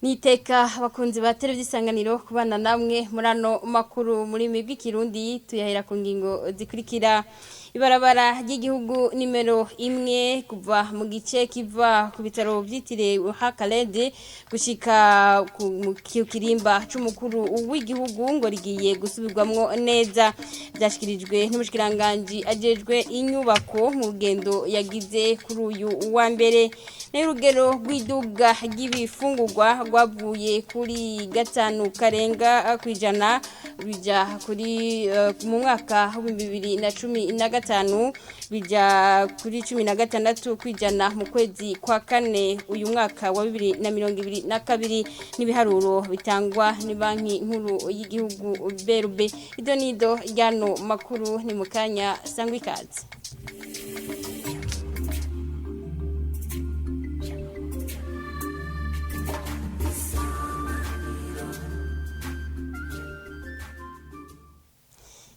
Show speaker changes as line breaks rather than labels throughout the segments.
Niteka abakunzi ba televiziyo isanganiro kubana namwe muri ano makuru muri mibwi Kirundi tuyahera ku ngingo zikurikira. Ibarabara ry'igihugu nimero 1 kuva mu gice kiva ku bitaro byitiriwe Hakalede gushika ku kirimba c'umukuru w'igihugu ngo rigiye gusubirwamwo neza. Byashikirijwe n'umushikiranganje ajejwe inyubako mu rugendo yagize kuri uyu wa mbere. N'urugero rw'iduga ry'ibifungurwa rwavuye kuri 5 karenga kwijana bija kuri mu mwaka wa 2015 bija kuri 16 kwijana mu kwezi kwa kane uyu mwaka wa 2022 n'ibiharuro bitangwa ni banki nkuru y'igihugu BRB. Idonido ryano makuru ni mukanya sangwa ikaze.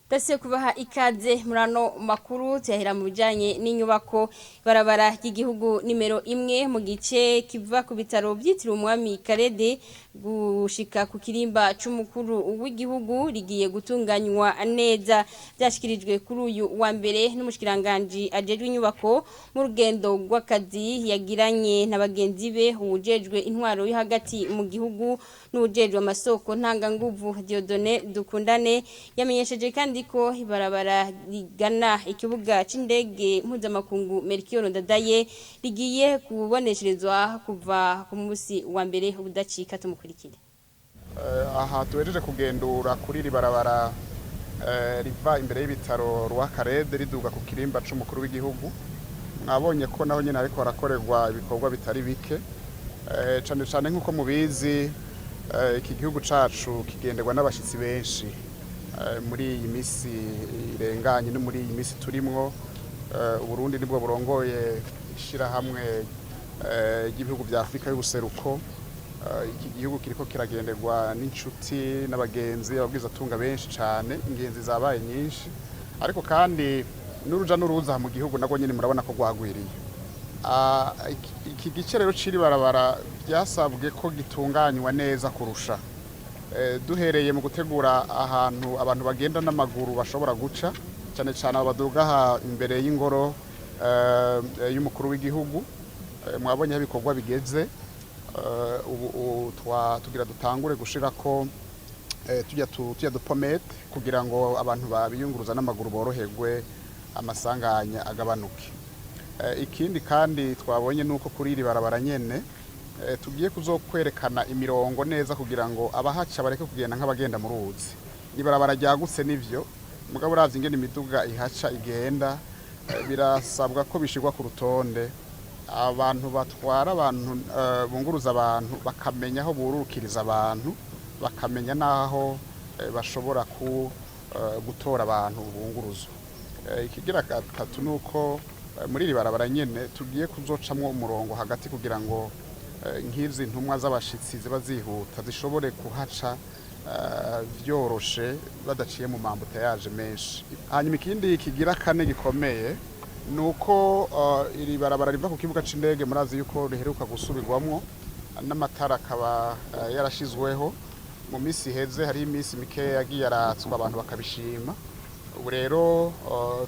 Dasiye kubaha ikaze murano makuru tuyahera mu bijanye n'inyubako. Barabara ry'igihugu nimero 1 mu gice kiva ku bitaro byitiriwe umwami Kalede gushika ku kirimba c'umukuru w'igihugu rigiye gutunganywa neza. Byashikirijwe kuri uyu wa mbere n'umushikiranganje ajejwe inyubako mu rugendo rw'akazi yagiranye n'abagenzi be ujejwe intwaro yo hagati mu gihugu n'ujejwe amasoko ntanga nguvu Diodone Dukundane yamenyesheje kandi ko ibarabara rigana ikibuga c'indege mpuzamakungu Melchior Ndadaye rigiye kubonesherezwa kuva ku munsi wa mbere ubudacika tumukurikire.
Aha tuwejeje kugendura kuri ribarabara riva imbere y'ibitaro rwa Karede riduga ku kirimba c'umukuru w'igihugu. Mwabonye ko naho nyene ariko harakorerwa ibikorwa bitari bike cane cane nkuko mubizi iki gihugu cacu kigenderwa n'abashitsi benshi muri iyi misi irenganye no muri iyi misi turimwo. Uburundi nibwo burongoye ishira hamwe y'ibihugu vya Afrika y'ubuseruko. Iki gihugu kiriko kiragenderwa n'inshuti n'abagenzi ababwiza tunga benshi cane, ingenzi zabaye nyinshi ariko kandi n'uruja n'uruza mu gihugu nago nyene murabona ko gwagwiriye. Iki gice rero ciri barabara byasabwe ko gitunganywa neza kurusha. Duhereye mu gutegura ahantu abantu bagenda n'amaguru bashobora guca cyane cyane abaduga imbere y'ingoro y'umukuru w'igihugu. Mwabonye ibikorwa bigeze ubu tugira dutangure gushira ko tujya dupomete kugira ngo abantu babiyunguruza n'amaguru boroherwe amasanganya agabanuke. Ikindi kandi twabonye nuko kuri iri barabara nyene tugiye kuzokwerekana imirongo neza kugira ngo abahaca bareke kugenda nk'abagenda mu ruzi. Ibarabara ryagutse nivyo mugabo uravye ingene imiduga ihaca igenda birasabwa ko bishirwa ku rutonde. Abantu batwara abantu bunguruza abantu bakamenya aho bururukiriza abantu, bakamenya naho bashobora gutora abantu bunguruzo. Ikigira gatatu nuko muri iri barabara nyene tugiye kuzocamwo umurongo hagati kugira ngo nk'izi ntumwa z'abashitsi ziba zihuta zishobore kuhaca vyoroshe badaciye mu mambuta yaje menshi. Hanyuma ikindi kigira kane gikomeye nuko iri barabara riva ku kibuga c'indege murazi yuko riheruka gusubirwamwo n'amatara akaba yarashizweho mu misi heze. Hari imisi mike yagiye aratswa abantu bakabishima. Ubu rero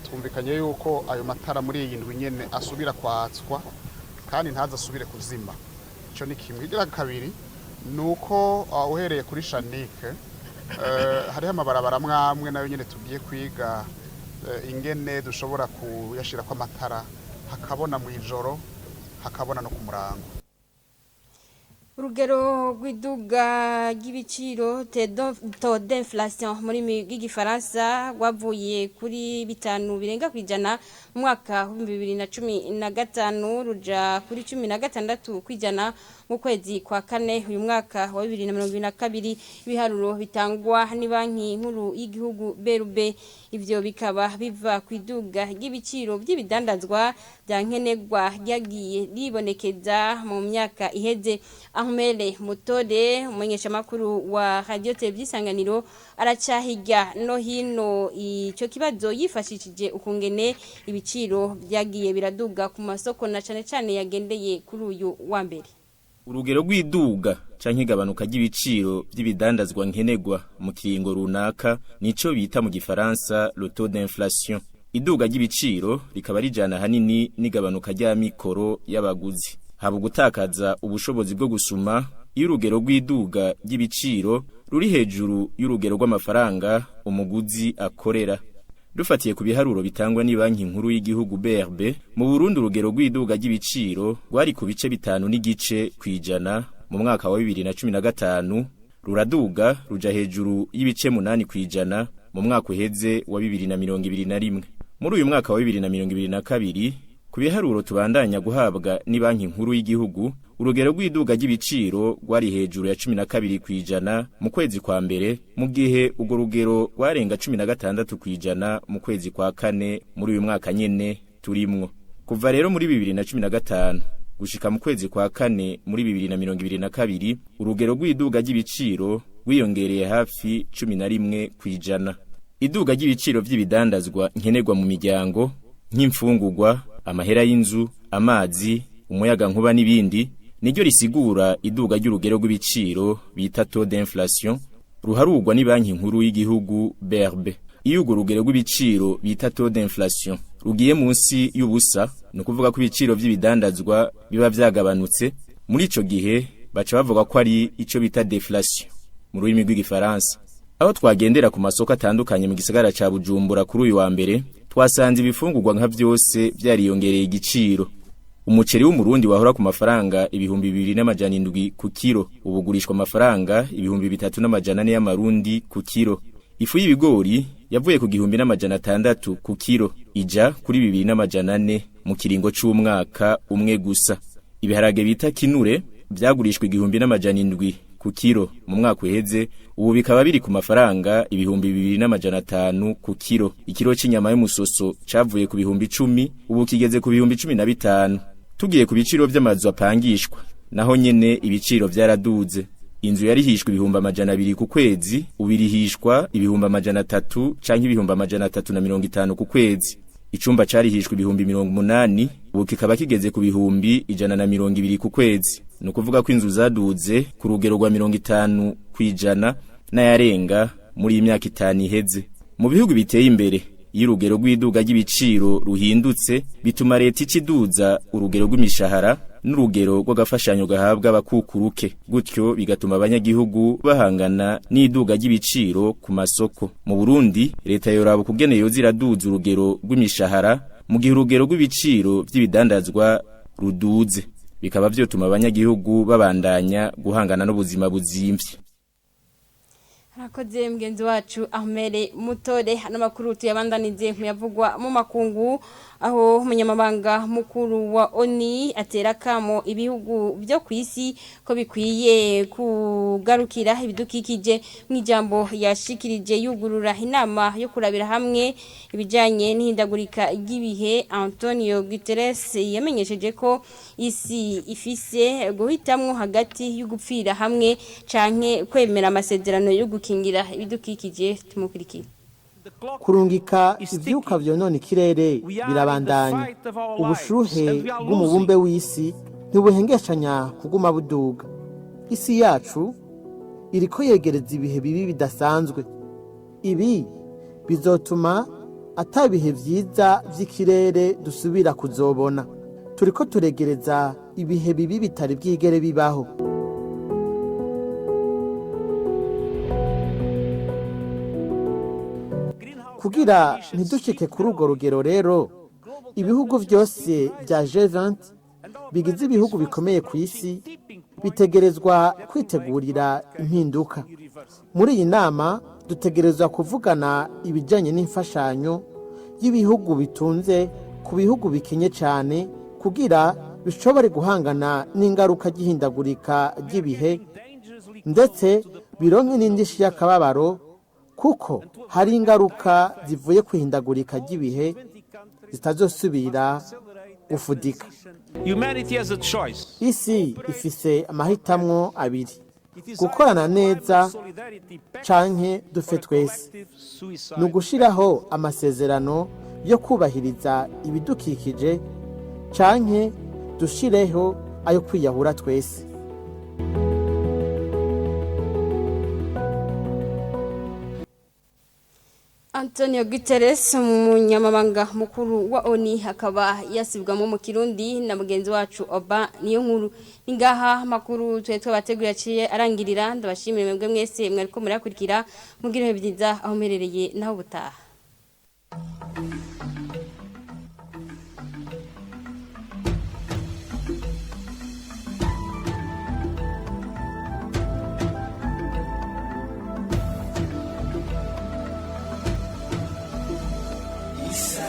twumvikanye yuko ayo matara muri iyi ndwi nyene asubira kwatswa kandi ntazasubire kuzima. Ico ni kimwe. Igira kabiri nuko uhereye kuri Shanike hariho amabarabara mwamwe nayo nyene tugiye kwiga ingene dushobora kuyashira kwa matara hakabona mu ijoro hakabona no ku murango.
Urugero rw'iduga ry'ibiciro taux d'inflation muri bw'igifaransa rwavuye kuri 5 birenga kwijana mu mwaka wa 2015 ruja kuri 16 kwijana mu kwezi kwa kane uyu mwaka wa 2022. Ibiharuro bitangwa ni banki nkuru y'igihugu BRB. Ivyo bikaba biva ku iduga ry'ibiciro by'ibidandazwa byankenegwa ryagiye ribonekeza mu myaka iheze. Ahmele Mutode umumenyesha makuru wa Radio Televiziyo Isanganiro aracahiga no hino ico kibazo yifashishije ukungene ibiciro byagiye biraduga ku masoko na cane cane yagendeye kuri uyu wa mbere.
urugero rw'iduga canke igabanuka ry'ibiciro by'ibidandazwa nkenerwa mu kiringo runaka nico bita mu gifaransa le taux d'inflation. Iduga ry'ibiciro rikaba rijana hanini n'igabanuka rya mikoro y'abaguzi. Haba gutakaza ubushobozi bwo gusuma iyo urugero rw'iduga ry'ibiciro ruri hejuru y'urugero rw'amafaranga umuguzi akorera. Dufatiye ku biharuro bitangwa ni banki nkuru y'igihugu BRB, mu Burundi urugero rw'iduga ry'ibiciro rwari ku bice 5.9 kwijana mu mwaka wa 2015, ruraduga ruja hejuru y'ibice 8 kwijana mu mwaka uheze wa 2021. Muri uyu mwaka wa 2022, ku biharuro tubandanya guhabwa ni banki nkuru y'igihugu, urugero rw'iduga ry'ibiciro rwari hejuru ya 12 kwijana mu kwezi kwa mbere, mu gihe urwo rugero rwarenga 16 kwijana mu kwezi kwa kane muri uyu mwaka nyene turimwo. Kuva rero muri 2015 gushika mu kwezi kwa kane muri 2022, urugero rw'iduga ry'ibiciro rwiyongereye hafi 11 kwijana. Iduga ry'ibiciro by'ibidandazwa nkenerwa mu miryango nk'imfungurwa, amahera y'inzu, amazi, umuyaga nkuba n'ibindi niryo risigura iduga ry'urugero rw'ibiciro bita taux d'inflation ruharugwa ni banki nkuru y'igihugu BRB. Iyo urwo rugero rw'ibiciro bita taux d'inflation rugiye munsi y'ubusa, no kuvuga ko ibiciro by'ibidandazwa biba byagabanutse, muri ico gihe baca bavuga ko ari ico bita deflation mu rurimi rw'igifaransa. Aho twagendera ku masoko atandukanye mu gisagara ca Bujumbura kuri uyu wa mbere, twasanze ibifungurwa nka byose byariyongereye igiciro. Umuceri w'umurundi wahora ku mafaranga 2700 ku kilo ubugurishwa amafaranga 3400 y'amarundi ku kilo. Ifu y'ibigori yavuye ku 1600 ku kilo ija kuri 2400 mu kiringo c'umwaka umwe gusa. Ibiharage bita kinure byagurishwa 1700 ku kilo mu mwaka uheze, ubu bikaba biri ku mafaranga 2500 ku kilo. Ikiro c'inyama y'umusoso cavuye ku 10,000 ubu kigeze ku 15,000. Tugiye ku biciro by'amazu apangishwa, naho nyene ibiciro byaraduze. Inzu yarihishwa 200,000 ku kwezi, ubirihishwa 300,000 canke 350 ku kwezi. Icumba carihishwa 80,000 ubu kikaba kigeze ku 120 ku kwezi. No kuvuga ko inzu zaduze ku rugero rwa 50 kwijana n'ayarenga muri imyaka 5 iheze. Mu bihugu biteye imbere, iyo urugero rw'iduga ry'ibiciro ruhindutse bituma leta iciduza urugero rw'imishahara n'urugero rw'agafashanyo gahabwa abakukuruke, gutyo bigatuma abanyagihugu bahangana n'iduga ry'ibiciro ku masoko. Mu Burundi leta yoraba kugene yoziraduza urugero rw'imishahara mu gihe urugero rw'ibiciro by'ibidandazwa ruduze, bikaba vyotuma abanyagihugu babandanya guhangana n'ubuzima buzimvye.
Harakoze mgenzi wacu Ahmere Mutore. Hano makuru tuyabandanize muyavugwa mu makungu, aho umunyamabanga mukuru wa ONU atera kamo ibihugu byo kwisi ko bikwiye kugarukira ibidukikije. Mw'ijambo yashikirije yugurura inama yo kurabira hamwe ibijanye n'ihindagurika ry'ibihe, Antonio Guterres yamenyesheje ko isi ifise guhitamwo hagati y'ugupfira hamwe canke kwemera amasezerano yo gukingira ibidukikije. Tumukurikira.
Kurungika ivyuka vyonona ikirere birabandanya. Ubushuhe bw'umubumbe w'isi ntibuhengeshanya kuguma buduga. Isi yacu iriko yegereza ibihe bibi bidasanzwe. Ibi bizotuma atabihe vyiza vy'ikirere dusubira kuzobona. Turiko turegereza ibihe bibi bitari bwigere bibaho. Kugira ntidushike kuri urwo rugero rero, ibihugu vyose vya G20 bigize ibihugu bikomeye ku isi bitegerezwa kwitegurira impinduka. Muri iyi nama dutegerezwa kuvugana ibijanye n'imfashanyo y'ibihugu bitunze ku bihugu bikenye cyane kugira bishobore guhangana n'ingaruka ry'ihindagurika ry'ibihe, ndetse bironke n'indishyi y'akababaro, kuko hari ingaruka zivuye kwihindagurika ry'ibihe zitazosubira gufudika. Isi ifise amahitamwo abiri: gukorana neza canke dupfe twese. Ni ugushiraho amasezerano yo kubahiriza ibidukikije canke dushireho ayo kwiyahura twese.
Antonio Guterres umunyamabanga mukuru wa ONU akaba yasibwamo mu Kirundi na mugenzi wacu Oba niyo nkuru ningaha makuru twe twabategura ciye arangirira ndabashimire mwebwe mwese mwariko murakurikira mugire byiza aho merereye naho butaha.
Isa